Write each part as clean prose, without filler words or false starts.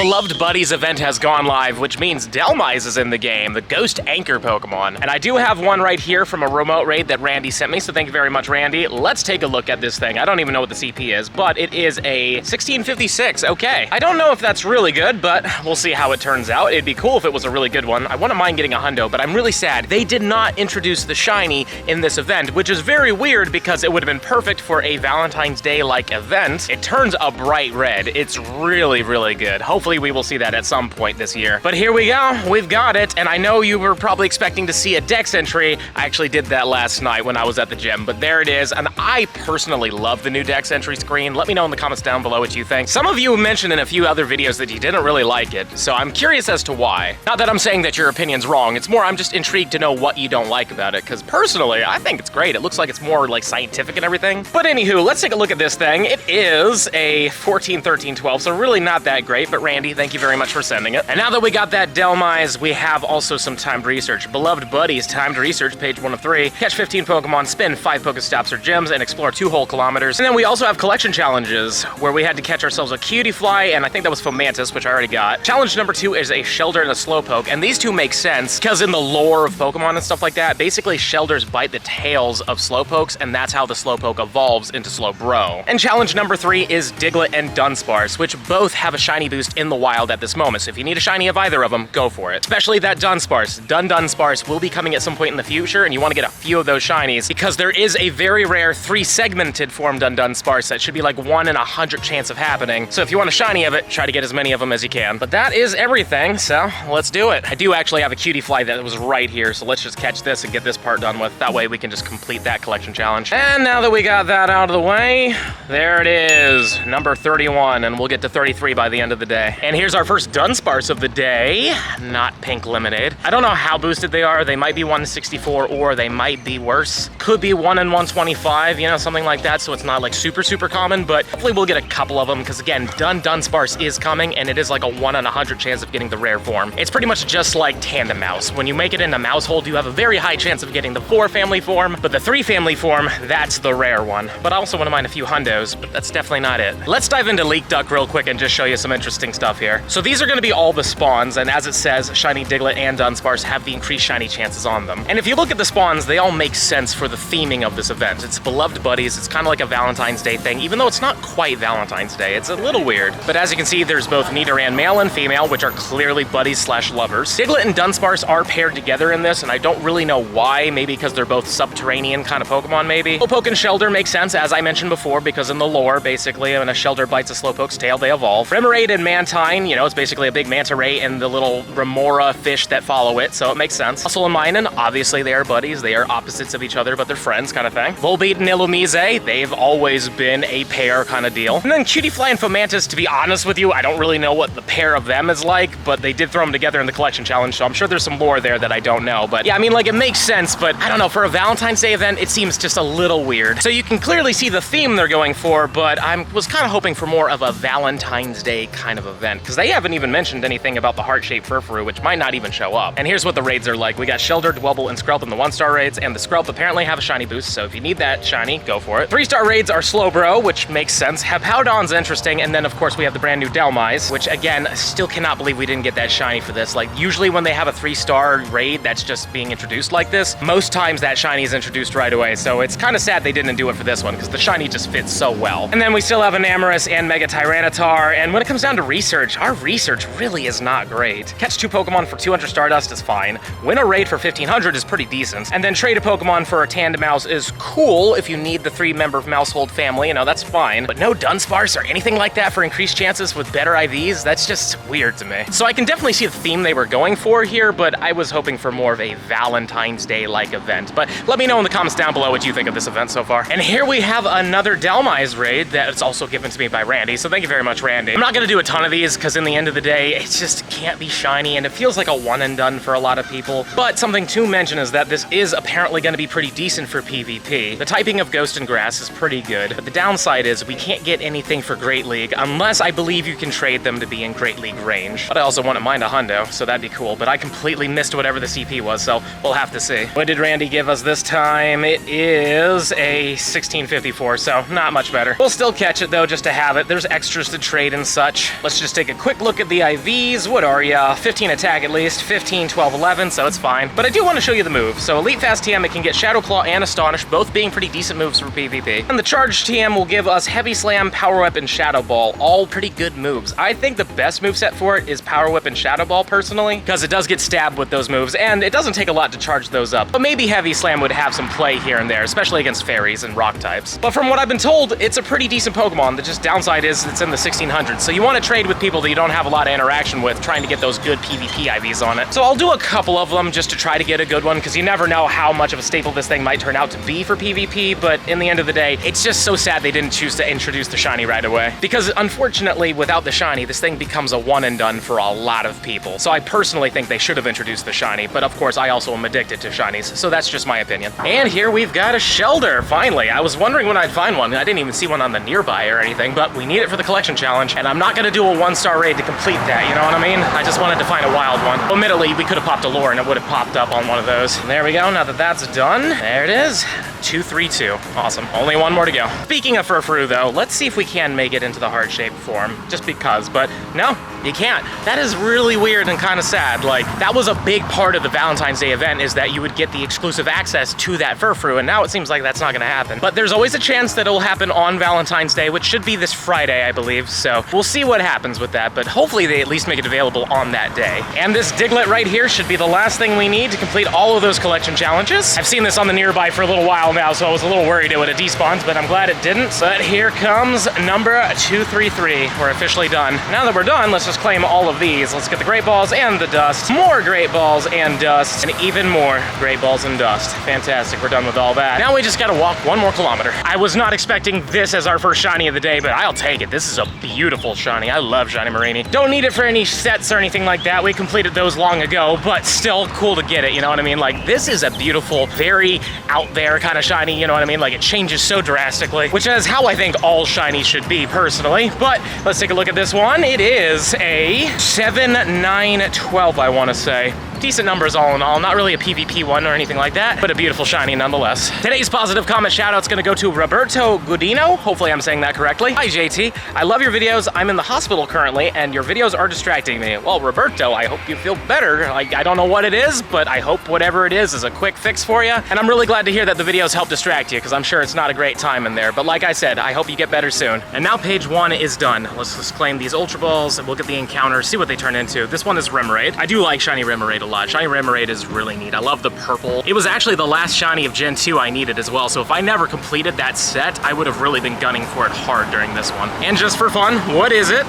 Beloved Buddies event has gone live, which means Dhelmise is in the game, the Ghost Anchor Pokemon. And I do have one right here from a remote raid that Randy sent me, so thank you very much, Randy. Let's take a look at this thing. I don't even know what the CP is, but it is a 1656. Okay. I don't know if that's really good, but we'll see how it turns out. It'd be cool if it was a really good one. I wouldn't mind getting a Hundo, but I'm really sad. They did not introduce the shiny in this event, which is very weird because it would have been perfect for a Valentine's Day-like event. It turns a bright red. It's really, really good. Hopefully we will see that at some point this year. But here we go. We've got it. And I know you were probably expecting to see a Dex entry. I actually did that last night when I was at the gym, but there it is. And I personally love the new Dex entry screen. Let me know in the comments down below what you think. Some of you mentioned in a few other videos that you didn't really like it, so I'm curious as to why. Not that I'm saying that your opinion's wrong. It's more I'm just intrigued to know what you don't like about it, because personally, I think it's great. It looks like it's more like scientific and everything. But anywho, let's take a look at this thing. It is a 14, 13, 12, so really not that great, but Randy, thank you very much for sending it. And now that we got that Dhelmise, we have also some timed research. Beloved Buddies, timed research, page 1 of 3. Catch 15 Pokemon, spin 5 Pokestops or gyms, and explore 2 whole kilometers. And then we also have collection challenges, where we had to catch ourselves a Cutie Fly, and I think that was Fomantis, which I already got. Challenge number 2 is a Shelder and a Slowpoke, and these two make sense, because in the lore of Pokemon and stuff like that, basically Shelders bite the tails of Slowpokes, and that's how the Slowpoke evolves into Slowbro. And challenge number 3 is Diglett and Dunsparce, which both have a shiny boost in the wild at this moment, so if you need a shiny of either of them, go for it. Especially that Dunsparce. Dunsparce will be coming at some point in the future, and you want to get a few of those shinies, because there is a very rare 3-segmented form Dunsparce that should be like 1 in 100 chance of happening. So if you want a shiny of it, try to get as many of them as you can. But that is everything, so let's do it. I do actually have a Cutie Fly that was right here, so let's just catch this and get this part done with. That way we can just complete that collection challenge. And now that we got that out of the way, there it is, number 31, and we'll get to 33 by the end of the day. And here's our first Dunsparce of the day, not pink lemonade. I don't know how boosted they are. They might be 164 or they might be worse. Could be 1 in 125, you know, something like that, so it's not like super common, but hopefully we'll get a couple of them, because again, Dunsparce is coming, and it is like a 1 in 100 chance of getting the rare form. It's pretty much just like Tandem Mouse. When you make it into Mousehold, you have a very high chance of getting the 4 family form, but the 3 family form, that's the rare one. But I also want to mine a few Hundos, but that's definitely not it. Let's dive into Leak Duck real quick and just show you some interesting stuff here. So these are going to be all the spawns, and as it says, Shiny Diglett and Dunsparce have the increased shiny chances on them. And if you look at the spawns, they all make sense for the theming of this event. It's Beloved Buddies. It's kind of like a Valentine's Day thing, even though it's not quite Valentine's Day. It's a little weird. But as you can see, there's both Nidoran male and female, which are clearly buddies/lovers. Diglett and Dunsparce are paired together in this, and I don't really know why. Maybe because they're both subterranean kind of Pokemon, maybe. Slowpoke and Shelder make sense, as I mentioned before, because in the lore, basically, when a Shelder bites a Slowpoke's tail, they evolve. Remoraid and Mantine, you know, it's basically a big manta ray and the little Remora fish that follow it, so it makes sense. Hustle and Minun, obviously they are buddies. They are opposites of each other, but they're friends kind of thing. Volbeat and Illumise, they've always been a pair kind of deal. And then Cutie Fly and Fomantis, to be honest with you, I don't really know what the pair of them is like, but they did throw them together in the collection challenge, so I'm sure there's some lore there that I don't know. But yeah, I mean, like, it makes sense, but I don't know, for a Valentine's Day event, it seems just a little weird. So you can clearly see the theme they're going for, but I was kind of hoping for more of a Valentine's Day kind of event, because they haven't even mentioned anything about the heart-shaped Furfuru, which might not even show up. And here's what the raids are like. We got Shelder, Dwebble, and Skrelp in the 1-star raids, and the Skrelp apparently have a shiny boost, so if you need that shiny, go for it. 3-star raids are Slowbro, which makes sense. Hippowdon's interesting, and then of course we have the brand new Dhelmise, which again, still cannot believe we didn't get that shiny for this. Like, usually when they have a 3-star raid that's just being introduced like this, most times that shiny is introduced right away, so it's kind of sad they didn't do it for this one, because the shiny just fits so well. And then we still have Enamorus and Mega Tyranitar, and when it comes down to research, our research really is not great. Catch 2 Pokemon for 200 Stardust is fine. Win a raid for 1500 is pretty decent. And then trade a Pokemon for a Tandem Mouse is cool if you need the 3-member Mousehold family, you know, that's fine. But no Dunsparce or anything like that for increased chances with better IVs, that's just weird to me. So I can definitely see the theme they were going for here, but I was hoping for more of a Valentine's Day-like event. But let me know in the comments down below what you think of this event so far. And here we have another Dhelmise raid that's also given to me by Randy, so thank you very much, Randy. I'm not gonna do a ton of these, because in the end of the day, it just can't be shiny, and it feels like a one and done for a lot of people. But something to mention is that this is apparently gonna be pretty decent for PvP. The typing of Ghost and Grass is pretty good, but the downside is we can't get anything for Great League unless I believe you can trade them to be in Great League range. But I also wouldn't mind a Hundo, so that'd be cool, but I completely missed whatever the CP was, so we'll have to see. What did Randy give us this time? It is a 1654, so not much better. We'll still catch it though, just to have it. There's extras to trade and such. Let's just take a quick look at the IVs. What are ya? 15 attack at least, 15, 12, 11, so it's fine. But I do want to show you the move. So Elite Fast TM, it can get Shadow Claw and Astonish, both being pretty decent moves for PvP. And the Charge TM will give us Heavy Slam, Power Whip, and Shadow Ball, all pretty good moves. I think the best moveset for it is Power Whip and Shadow Ball, personally, because it does get stabbed with those moves, and it doesn't take a lot to charge those up. But maybe Heavy Slam would have some play here and there, especially against fairies and rock types. But from what I've been told, it's a pretty decent Pokemon. The just downside is it's in the 1600s, so you want to trade with people that you don't have a lot of interaction with, trying to get those good PvP IVs on it. So I'll do a couple of them just to try to get a good one, because you never know how much of a staple this thing might turn out to be for PvP, but in the end of the day, it's just so sad they didn't choose to introduce the shiny right away. Because unfortunately, without the shiny, this thing becomes a one and done for a lot of people. So I personally think they should have introduced the shiny, but of course I also am addicted to shinies, so that's just my opinion. And here we've got a Shelder, finally. I was wondering when I'd find one. I didn't even see one on the nearby or anything, but we need it for the collection challenge, and I'm not gonna do a 1-star raid to complete that, you know what I mean? I just wanted to find a wild one. Admittedly, we could have popped a lure and it would have popped up on one of those. And there we go, now that that's done, there it is. 232, awesome. Only one more to go. Speaking of Furfrou though, let's see if we can make it into the heart-shaped form, just because, but no, you can't. That is really weird and kind of sad. Like, that was a big part of the Valentine's Day event, is that you would get the exclusive access to that Furfrou, and now it seems like that's not gonna happen. But there's always a chance that it'll happen on Valentine's Day, which should be this Friday, I believe, so we'll see what happens with that, but hopefully they at least make it available on that day. And this Diglett right here should be the last thing we need to complete all of those collection challenges. I've seen this on the nearby for a little while now, so I was a little worried it would have despawned, but I'm glad it didn't. But here comes number 233. We're officially done. Now that we're done, let's just claim all of these. Let's get the Great Balls and the Dust, more Great Balls and Dust, and even more Great Balls and Dust. Fantastic, we're done with all that. Now we just gotta walk 1 more kilometer. I was not expecting this as our first shiny of the day, but I'll take it. This is a beautiful shiny. I love Shiny Marini. Don't need it for any sets or anything like that. We completed those long ago, but still cool to get it, you know what I mean? Like, this is a beautiful, very out there kind of shiny, you know what I mean? Like, it changes so drastically, which is how I think all shinies should be, personally. But let's take a look at this one. It is a 7, 9, 12, I want to say. Decent numbers all in all, not really a PvP one or anything like that, but a beautiful shiny nonetheless. Today's positive comment shout-out's gonna go to Roberto Gudino. Hopefully I'm saying that correctly. Hi JT, I love your videos. I'm in the hospital currently and your videos are distracting me. Well, Roberto, I hope you feel better. I don't know what it is, but I hope whatever it is a quick fix for you. And I'm really glad to hear that the videos help distract you, because I'm sure it's not a great time in there. But like I said, I hope you get better soon. And now page 1 is done. Let's just claim these Ultra Balls and we'll get the encounters, see what they turn into. This one is Remoraid. I do like Shiny Remoraid a lot. Shiny Remoraid is really neat. I love the purple. It was actually the last shiny of Gen 2 I needed as well, so if I never completed that set, I would have really been gunning for it hard during this one. And just for fun, what is it?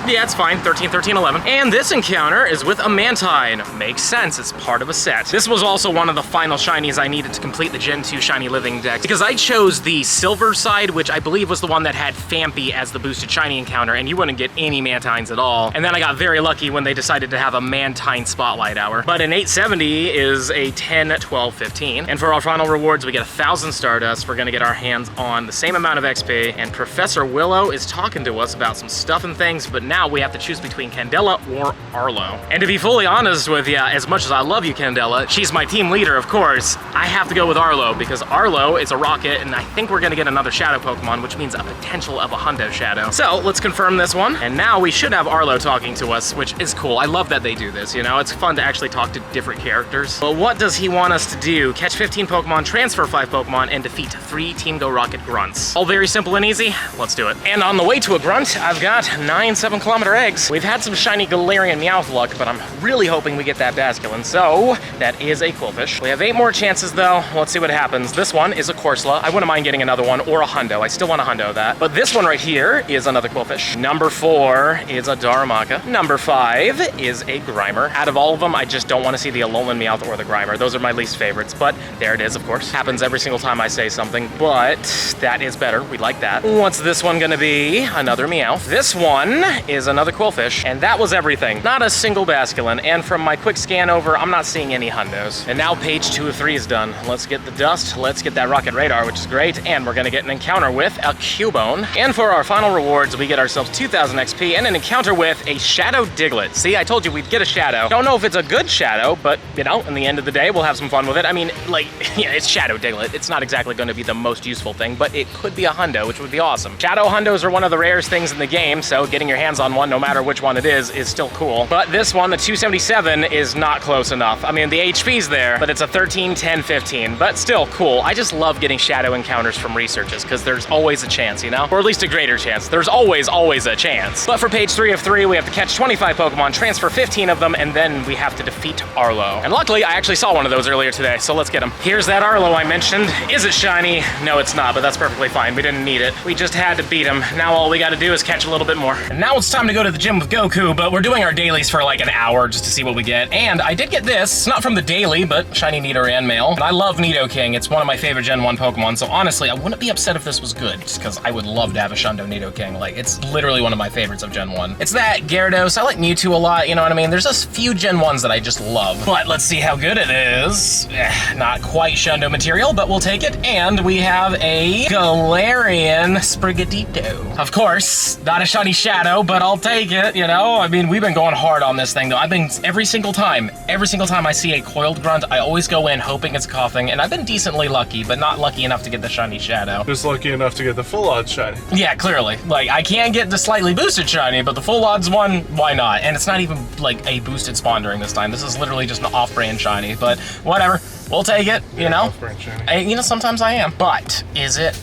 Yeah, it's fine, 13, 13, 11. And this encounter is with a Mantine. Makes sense, it's part of a set. This was also one of the final shinies I needed to complete the Gen 2 Shiny Living deck, because I chose the silver side, which I believe was the one that had Phanpy as the boosted shiny encounter, and you wouldn't get any Mantines at all. And then I got very lucky when they decided to have a Mantine Spotlight Hour. But an 870 is a 10, 12, 15. And for our final rewards, we get 1,000 Stardust. We're gonna get our hands on the same amount of XP, and Professor Willow is talking to us about some stuff and things, but now we have to choose between Candela or Arlo. And to be fully honest with you, as much as I love you, Candela, she's my team leader, of course, I have to go with Arlo, because Arlo is a rocket, and I think we're gonna get another Shadow Pokemon, which means a potential of a Hundo Shadow. So let's confirm this one, and now we should have Arlo talking to us, which is cool. I love that they do this, you know? It's fun to actually talk to different characters. But what does he want us to do? Catch 15 Pokemon, transfer 5 Pokemon, and defeat 3 Team Go Rocket grunts. All very simple and easy. Let's do it. And on the way to a grunt, I've got 9 7-kilometer eggs. We've had some shiny Galarian Meowth luck, but I'm really hoping we get that Basculin. So that is a Quillfish. We have 8 more chances though. Let's see what happens. This one is a Corsola. I wouldn't mind getting another one, or a Hundo. I still want a Hundo that. But this one right here is another Quillfish. Number 4 is a Darumaka. Number 5 is a Grimer. Out of all of them, I just don't want to see the Alolan Meowth or the Grimer. Those are my least favorites, but there it is, of course. Happens every single time I say something, but that is better. We like that. What's this one gonna be? Another Meowth. This one is another Quillfish, and that was everything. Not a single Basculin, and from my quick scan over, I'm not seeing any Hundos. And now page 2 of 3 is done. Let's get the dust, let's get that rocket radar, which is great, and we're gonna get an encounter with a Cubone. And for our final rewards, we get ourselves 2,000 XP and an encounter with a Shadow Diglett. See, I told you we'd get a Shadow. Don't know if it's a good Shadow, but, you know, in the end of the day, we'll have some fun with it. I mean, like, yeah, it's Shadow Diglett. It's not exactly gonna be the most useful thing, but it could be a Hundo, which would be awesome. Shadow Hundos are one of the rarest things in the game, so getting your hands on one, no matter which one it is still cool. But this one, the 277, is not close enough. I mean, the HP's there, but it's a 13, 10, 15, but still cool. I just love getting Shadow encounters from researches, because there's always a chance, you know? Or at least a greater chance. There's always a chance. But for page 3 of 3, we have to catch 25 Pokemon, transfer 15 of them, and then we have to defeat Arlo. And luckily, I actually saw one of those earlier today, so let's get him. Here's that Arlo I mentioned. Is it shiny? No, it's not, but that's perfectly fine. We didn't need it. We just had to beat him. Now all we gotta do is catch a little bit more. And now it's time to go to the gym with Goku, but we're doing our dailies for like an hour just to see what we get. And I did get this, not from the daily, but shiny Nidoran mail. And I love Nidoking. It's one of my favorite Gen 1 Pokemon, so honestly, I wouldn't be upset if this was good, just because I would love to have a Shundo Nidoking. Like, it's literally one of my favorites of Gen 1. It's that, Gyarados, I like Mewtwo a lot, you know what I mean? There's just a few Gen 1s that I just love. But let's see how good it is. Not quite Shundo material, but we'll take it. And we have a Galarian Sprigatito. Of course, not a shiny Shadow, but I'll take it, you know? I mean, we've been going hard on this thing, though. I've been, every single time I see a coiled grunt, I always go in hoping it's coughing, and I've been decently lucky, but not lucky enough to get the shiny Shadow. Just lucky enough to get the full odds shiny. Yeah, clearly. Like, I can't get the slightly boosted shiny, but the full odds one, why not? And it's not even, like, a boosted spawn during this time. This is literally just an off-brand shiny, but whatever. We'll take it, you know? Off-brand shiny. You know, sometimes I am. But, is it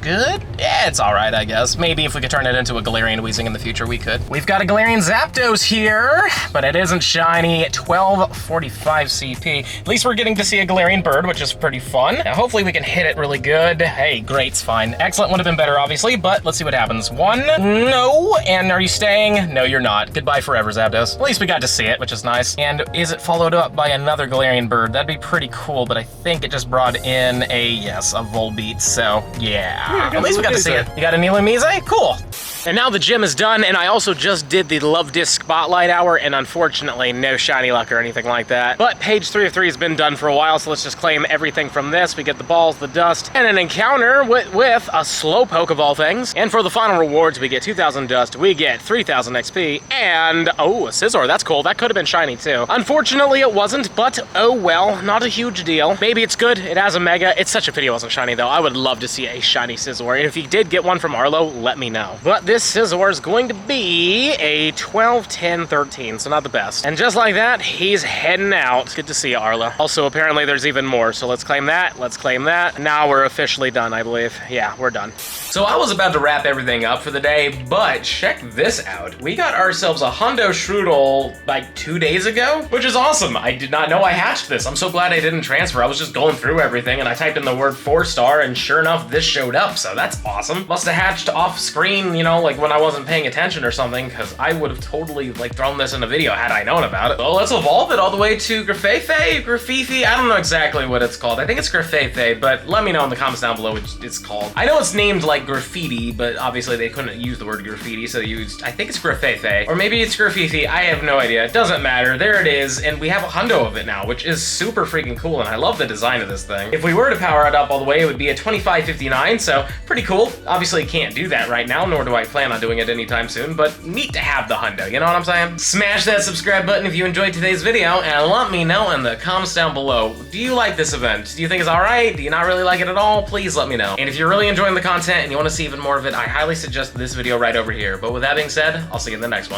good? Yeah, it's alright, I guess. Maybe if we could turn it into a Galarian Weezing in the future, we could. We've got a Galarian Zapdos here, but it isn't shiny. 1245 CP. At least we're getting to see a Galarian bird, which is pretty fun. Now, hopefully we can hit it really good. Hey, great's fine. Excellent would have been better, obviously, but let's see what happens. 1, no, and are you staying? No, you're not. Goodbye forever, Zapdos. At least we got to see it, which is nice. And is it followed up by another Galarian bird? That'd be pretty cool, but I think it just brought in a Volbeat, so yeah. At least we got to see it. You got a Dhelmise? Cool. And now the gym is done, and I also just did the Love Disc Spotlight Hour, and unfortunately, no shiny luck or anything like that. But page 3 of 3 has been done for a while, so let's just claim everything from this. We get the balls, the dust, and an encounter with a Slowpoke of all things. And for the final rewards, we get 2,000 dust, we get 3,000 XP, and oh, a Scizor. That's cool. That could have been shiny too. Unfortunately, it wasn't, but oh well, not a huge deal. Maybe it's good. It has a Mega. It's such a pity it wasn't shiny though. I would love to see a shiny Scizor, and if you did get one from Arlo, let me know. But this Scizor is going to be a 12, 10, 13, so not the best. And just like that, he's heading out. Good to see you, Arlo. Also, apparently there's even more, so let's claim that, let's claim that. Now we're officially done, I believe. Yeah, we're done. So I was about to wrap everything up for the day, but check this out. We got ourselves a Hundo Shroodle like 2 days ago, which is awesome. I did not know I hatched this. I'm so glad I didn't transfer. I was just going through everything and I typed in the word 4-star and sure enough, this showed up, so that's awesome. Must have hatched off screen, you know, like when I wasn't paying attention or something, because I would have totally like thrown this in a video had I known about it. Well, let's evolve it all the way to Grafefe, I don't know exactly what it's called. I think it's Grafefe, but let me know in the comments down below what it's called. I know it's named like graffiti, but obviously they couldn't use the word graffiti, so they used, I think it's Grafefe, or maybe it's Grafefe, I have no idea. It doesn't matter, there it is, and we have a Hundo of it now, which is super freaking cool, and I love the design of this thing. If we were to power it up all the way, it would be a 2559, so pretty cool. Obviously can't do that right now, nor do I plan on doing it anytime soon, but neat to have the Hundo, you know what I'm saying? Smash that subscribe button if you enjoyed today's video, and let me know in the comments down below. Do you like this event? Do you think it's alright? Do you not really like it at all? Please let me know. And if you're really enjoying the content and you want to see even more of it, I highly suggest this video right over here. But with that being said, I'll see you in the next one.